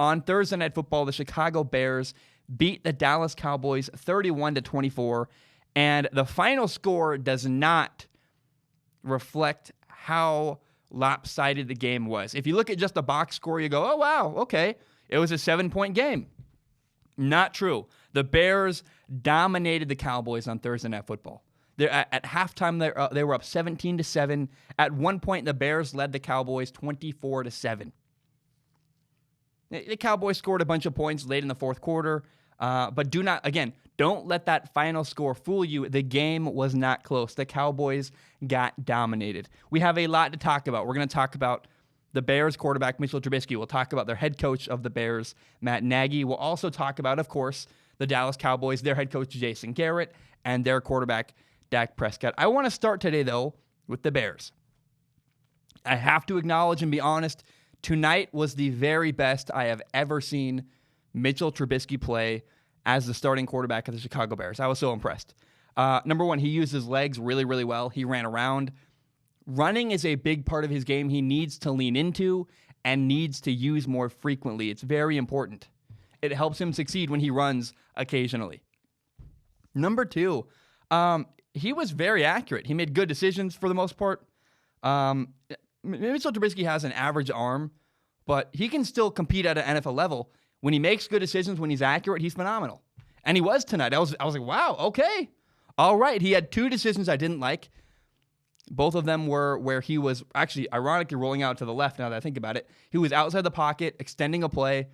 On Thursday Night Football, the Chicago Bears beat the Dallas Cowboys 31-24, and the final score does not reflect how lopsided the game was. If you look at just the box score, you go, oh, wow, okay, it was a 7-point game. Not true. The Bears dominated the Cowboys on Thursday Night Football. At halftime, they were up 17-7. At one point, the Bears led the Cowboys 24-7. The Cowboys scored a bunch of points late in the fourth quarter, but don't let that final score fool you. The game was not close. The Cowboys got dominated. We have a lot to talk about. We're going to talk about the Bears quarterback, Mitchell Trubisky. We'll talk about their head coach of the Bears, Matt Nagy. We'll also talk about, of course, the Dallas Cowboys, their head coach, Jason Garrett, and their quarterback, Dak Prescott. I want to start today, though, with the Bears. I have to acknowledge and be honest, tonight was the very best I have ever seen Mitchell Trubisky play as the starting quarterback of the Chicago Bears. I was so impressed. Number one, he used his legs really, really well. He ran around. Running is a big part of his game he needs to lean into and needs to use more frequently. It's very important. It helps him succeed when he runs occasionally. Number two, he was very accurate. He made good decisions for the most part. Mitchell Trubisky has an average arm, but he can still compete at an NFL level. When he makes good decisions, when he's accurate, he's phenomenal. And he was tonight. I was like, wow, okay. All right. He had two decisions I didn't like. Both of them were where he was actually, ironically, rolling out to the left now that I think about it. He was outside the pocket, extending a play.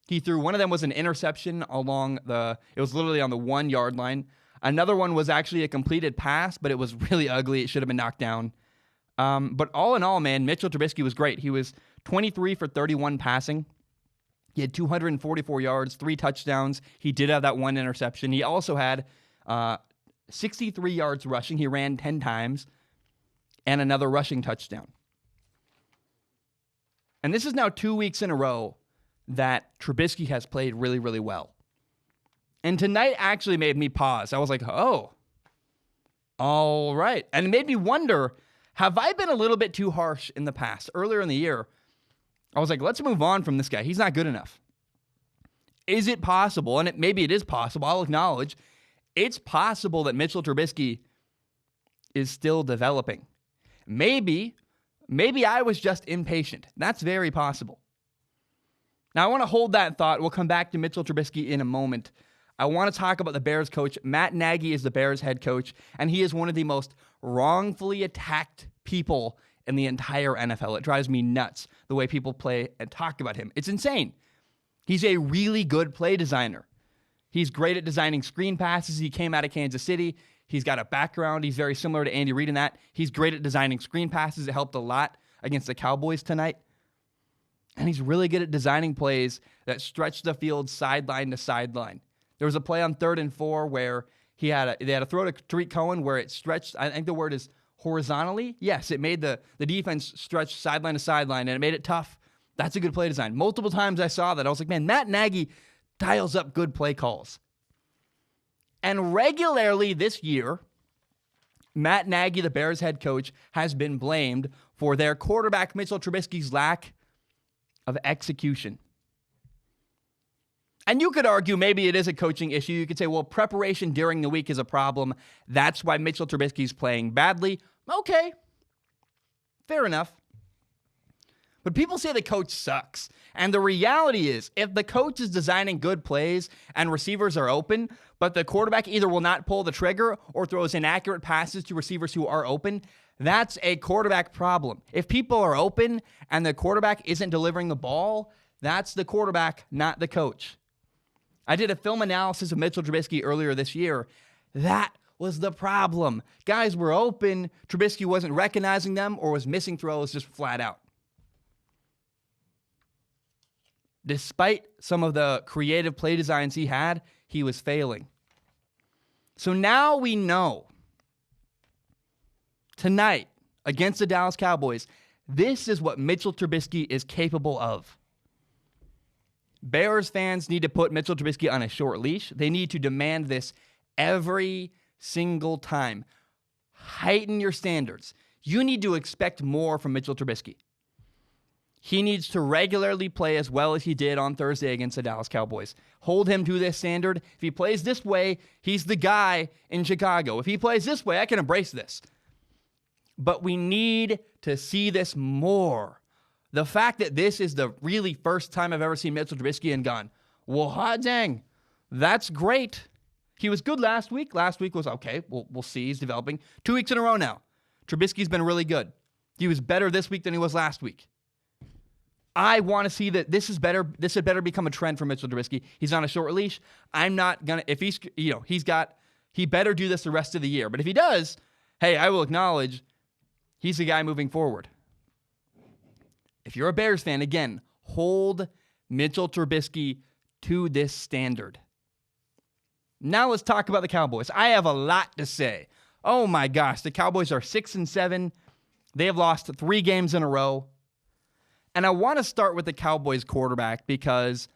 He threw, one of them was an interception it was literally on the 1 yard line. Another one was actually a completed pass, but it was really ugly. It should have been knocked down. But all in all, man, Mitchell Trubisky was great. He was 23 for 31 passing. He had 244 yards, 3 touchdowns. He did have that one interception. He also had 63 yards rushing. He ran 10 times and another rushing touchdown. And this is now 2 weeks in a row that Trubisky has played really, really well. And tonight actually made me pause. I was like, oh, all right. And it made me wonder, have I been a little bit too harsh in the past? Earlier in the year, I was like, let's move on from this guy. He's not good enough. Is it possible, and maybe it is possible, I'll acknowledge, it's possible that Mitchell Trubisky is still developing. Maybe I was just impatient. That's very possible. Now, I want to hold that thought. We'll come back to Mitchell Trubisky in a moment. I want to talk about the Bears coach. Matt Nagy is the Bears head coach, and he is one of the most wrongfully attacked people in the entire NFL. It drives me nuts the way people play and talk about him. It's insane. He's a really good play designer. He's great at designing screen passes. He came out of Kansas City. He's got a background. He's very similar to Andy Reid in that. He's great at designing screen passes. It helped a lot against the Cowboys tonight. And he's really good at designing plays that stretch the field sideline to sideline. There was a play on 3rd and 4 where they had a throw to Tariq Cohen where it stretched, I think the word is horizontally. Yes, it made the defense stretch sideline to sideline, and it made it tough. That's a good play design. Multiple times I saw that. I was like, man, Matt Nagy dials up good play calls. And regularly this year, Matt Nagy, the Bears head coach, has been blamed for their quarterback, Mitchell Trubisky's lack of execution. And you could argue maybe it is a coaching issue. You could say, well, preparation during the week is a problem. That's why Mitchell Trubisky's playing badly. Okay, fair enough. But people say the coach sucks. And the reality is, if the coach is designing good plays and receivers are open, but the quarterback either will not pull the trigger or throws inaccurate passes to receivers who are open, that's a quarterback problem. If people are open and the quarterback isn't delivering the ball, that's the quarterback, not the coach. I did a film analysis of Mitchell Trubisky earlier this year. That was the problem. Guys were open. Trubisky wasn't recognizing them or was missing throws just flat out. Despite some of the creative play designs he had, he was failing. So now we know, tonight, against the Dallas Cowboys, this is what Mitchell Trubisky is capable of. Bears fans need to put Mitchell Trubisky on a short leash. They need to demand this every single time. Heighten your standards. You need to expect more from Mitchell Trubisky. He needs to regularly play as well as he did on Thursday against the Dallas Cowboys. Hold him to this standard. If he plays this way, he's the guy in Chicago. If he plays this way, I can embrace this. But we need to see this more. The fact that this is the really first time I've ever seen Mitchell Trubisky and gone, well, hot dang, that's great. He was good last week. Last week was okay. We'll see. He's developing. 2 weeks in a row now. Trubisky's been really good. He was better this week than he was last week. I want to see that this is better. This had better become a trend for Mitchell Trubisky. He's on a short leash. I'm not going to, if he's, he better do this the rest of the year. But if he does, hey, I will acknowledge he's the guy moving forward. If you're a Bears fan, again, hold Mitchell Trubisky to this standard. Now let's talk about the Cowboys. I have a lot to say. Oh my gosh, the Cowboys are 6-7. They have lost 3 games in a row. And I want to start with the Cowboys quarterback because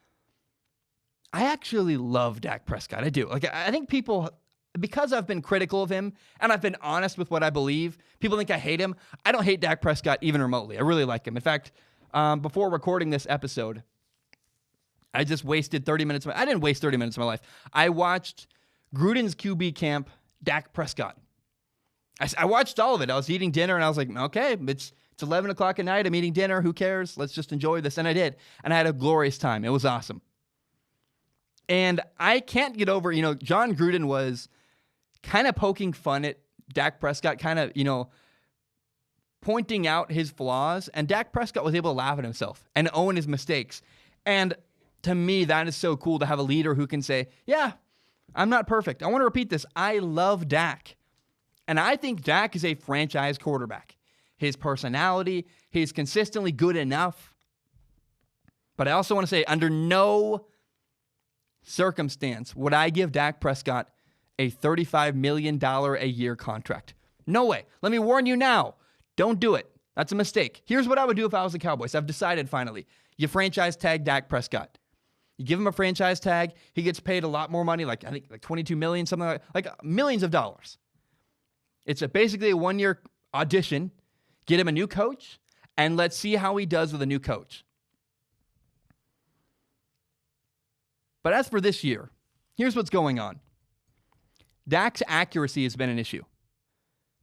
I actually love Dak Prescott. I do. I think people, because I've been critical of him and I've been honest with what I believe, people think I hate him. I don't hate Dak Prescott even remotely. I really like him. In fact, before recording this episode, I just wasted 30 minutes. I didn't waste 30 minutes of my life. I watched Gruden's QB camp, Dak Prescott. I watched all of it. I was eating dinner and I was like, okay, it's 11 o'clock at night. I'm eating dinner. Who cares? Let's just enjoy this. And I did. And I had a glorious time. It was awesome. And I can't get over, John Gruden was kind of poking fun at Dak Prescott, kind of, pointing out his flaws. And Dak Prescott was able to laugh at himself and own his mistakes. And to me, that is so cool to have a leader who can say, yeah, I'm not perfect. I want to repeat this. I love Dak. And I think Dak is a franchise quarterback. His personality, he's consistently good enough. But I also want to say, under no circumstance would I give Dak Prescott a $35 million a year contract. No way. Let me warn you now. Don't do it. That's a mistake. Here's what I would do if I was the Cowboys. I've decided finally. You franchise tag Dak Prescott. You give him a franchise tag. He gets paid a lot more money, I think $22 million, something like millions of dollars. It's basically a 1-year audition. Get him a new coach, and let's see how he does with a new coach. But as for this year, here's what's going on. Dak's accuracy has been an issue.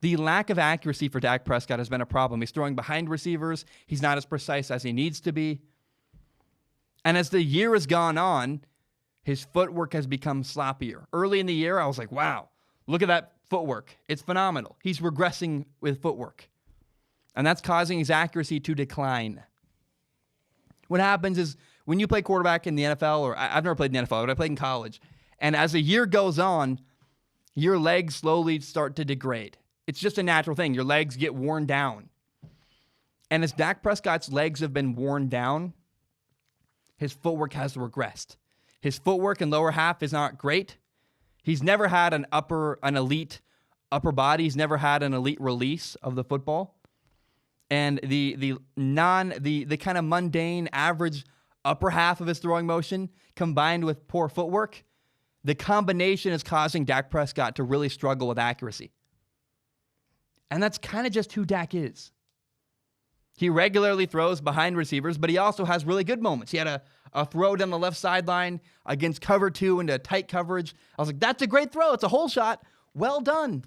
The lack of accuracy for Dak Prescott has been a problem. He's throwing behind receivers. He's not as precise as he needs to be. And as the year has gone on, his footwork has become sloppier. Early in the year, I was like, wow, look at that footwork. It's phenomenal. He's regressing with footwork. And that's causing his accuracy to decline. What happens is when you play quarterback in the NFL, or I've never played in the NFL, but I played in college, and as the year goes on, your legs slowly start to degrade. It's just a natural thing. Your legs get worn down. And as Dak Prescott's legs have been worn down, his footwork has regressed. His footwork and lower half is not great. He's never had an elite upper body. He's never had an elite release of the football. And the kind of mundane, average upper half of his throwing motion combined with poor footwork, the combination is causing Dak Prescott to really struggle with accuracy. And that's kind of just who Dak is. He regularly throws behind receivers, but he also has really good moments. He had a throw down the left sideline against cover 2 into tight coverage. I was like, that's a great throw. It's a hole shot. Well done.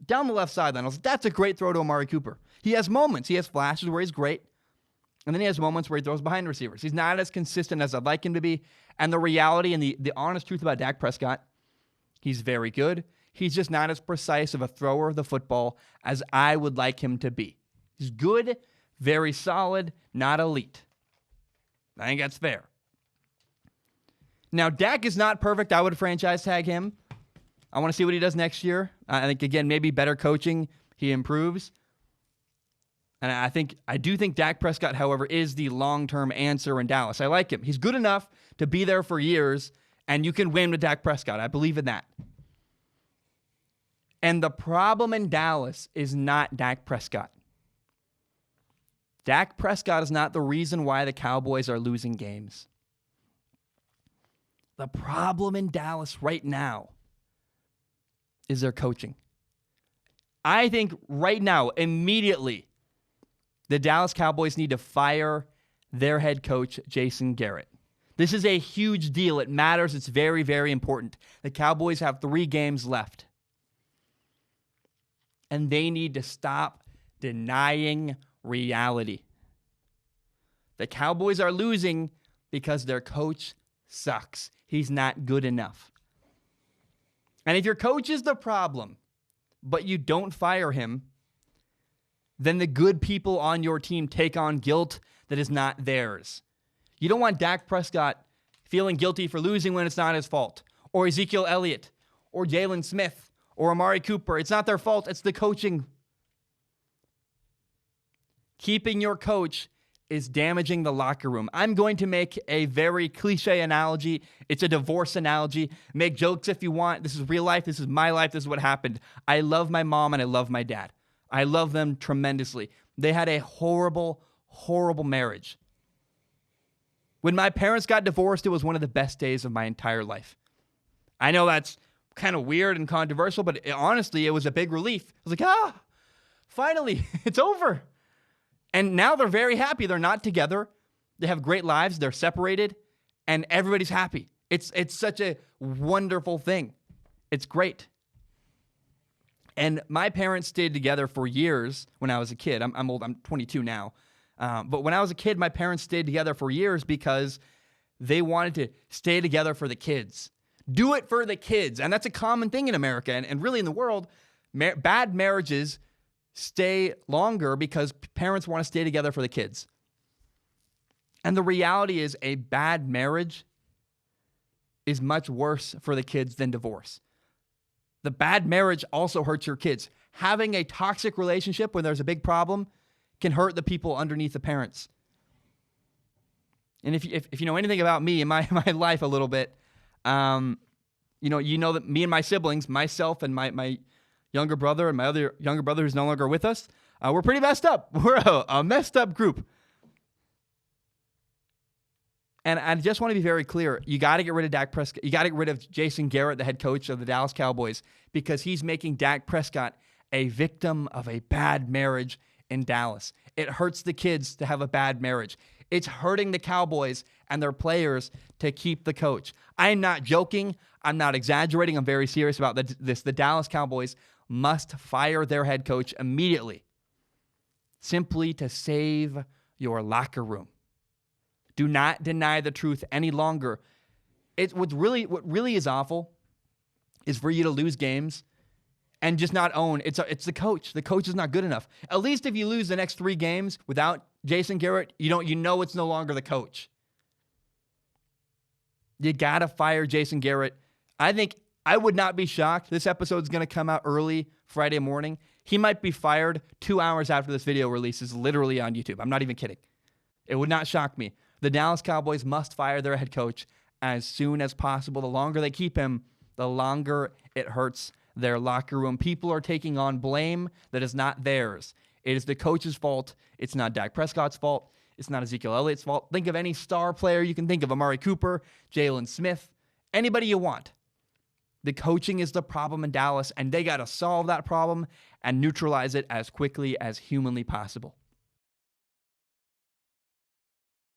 Down the left sideline. I was like, that's a great throw to Amari Cooper. He has moments. He has flashes where he's great. And then he has moments where he throws behind receivers. He's not as consistent as I'd like him to be. And the reality and the honest truth about Dak Prescott, he's very good. He's just not as precise of a thrower of the football as I would like him to be. He's good, very solid, not elite. I think that's fair. Now, Dak is not perfect. I would franchise tag him. I want to see what he does next year. I think, again, maybe better coaching, he improves. And I do think Dak Prescott, however, is the long-term answer in Dallas. I like him. He's good enough to be there for years, and you can win with Dak Prescott. I believe in that. And the problem in Dallas is not Dak Prescott. Dak Prescott is not the reason why the Cowboys are losing games. The problem in Dallas right now is their coaching. I think right now, immediately, the Dallas Cowboys need to fire their head coach, Jason Garrett. This is a huge deal. It matters. It's very, very important. The Cowboys have 3 games left. And they need to stop denying reality. The Cowboys are losing because their coach sucks. He's not good enough. And if your coach is the problem, but you don't fire him, then the good people on your team take on guilt that is not theirs. You don't want Dak Prescott feeling guilty for losing when it's not his fault, or Ezekiel Elliott, or Jalen Smith, or Amari Cooper. It's not their fault. It's the coaching. Keeping your coach is damaging the locker room. I'm going to make a very cliche analogy. It's a divorce analogy. Make jokes if you want. This is real life. This is my life. This is what happened. I love my mom and I love my dad. I love them tremendously. They had a horrible, horrible marriage. When my parents got divorced, it was one of the best days of my entire life. I know that's kind of weird and controversial, but honestly, it was a big relief. I was like, finally, it's over. And now they're very happy. They're not together. They have great lives. They're separated, and everybody's happy. It's such a wonderful thing. It's great. And my parents stayed together for years when I was a kid. I'm old. I'm 22 now. But when I was a kid, my parents stayed together for years because they wanted to stay together for the kids. Do it for the kids. And that's a common thing in America and really in the world. Bad marriages stay longer because parents want to stay together for the kids. And the reality is a bad marriage is much worse for the kids than divorce. The bad marriage also hurts your kids. Having a toxic relationship when there's a big problem can hurt the people underneath the parents. And if you know anything about me and my life a little bit, you know that me and my siblings, myself and my younger brother and my other younger brother who's no longer with us, we're pretty messed up. We're a messed up group. And I just want to be very clear. You got to get rid of Dak Prescott. You got to get rid of Jason Garrett, the head coach of the Dallas Cowboys, because he's making Dak Prescott a victim of a bad marriage in Dallas. It hurts the kids to have a bad marriage. It's hurting the Cowboys and their players to keep the coach. I'm not joking. I'm not exaggerating. I'm very serious about this. The Dallas Cowboys must fire their head coach immediately, simply to save your locker room. Do not deny the truth any longer. What really is awful is for you to lose games and just not own. It's the coach. The coach is not good enough. At least if you lose the next 3 games without Jason Garrett, you know it's no longer the coach. You gotta fire Jason Garrett. I think I would not be shocked. This episode is gonna come out early Friday morning. He might be fired 2 hours after this video releases, literally on YouTube. I'm not even kidding. It would not shock me. The Dallas Cowboys must fire their head coach as soon as possible. The longer they keep him, the longer it hurts their locker room. People are taking on blame that is not theirs. It is the coach's fault. It's not Dak Prescott's fault. It's not Ezekiel Elliott's fault. Think of any star player you can think of. Amari Cooper, Jalen Smith, anybody you want. The coaching is the problem in Dallas, and they got to solve that problem and neutralize it as quickly as humanly possible.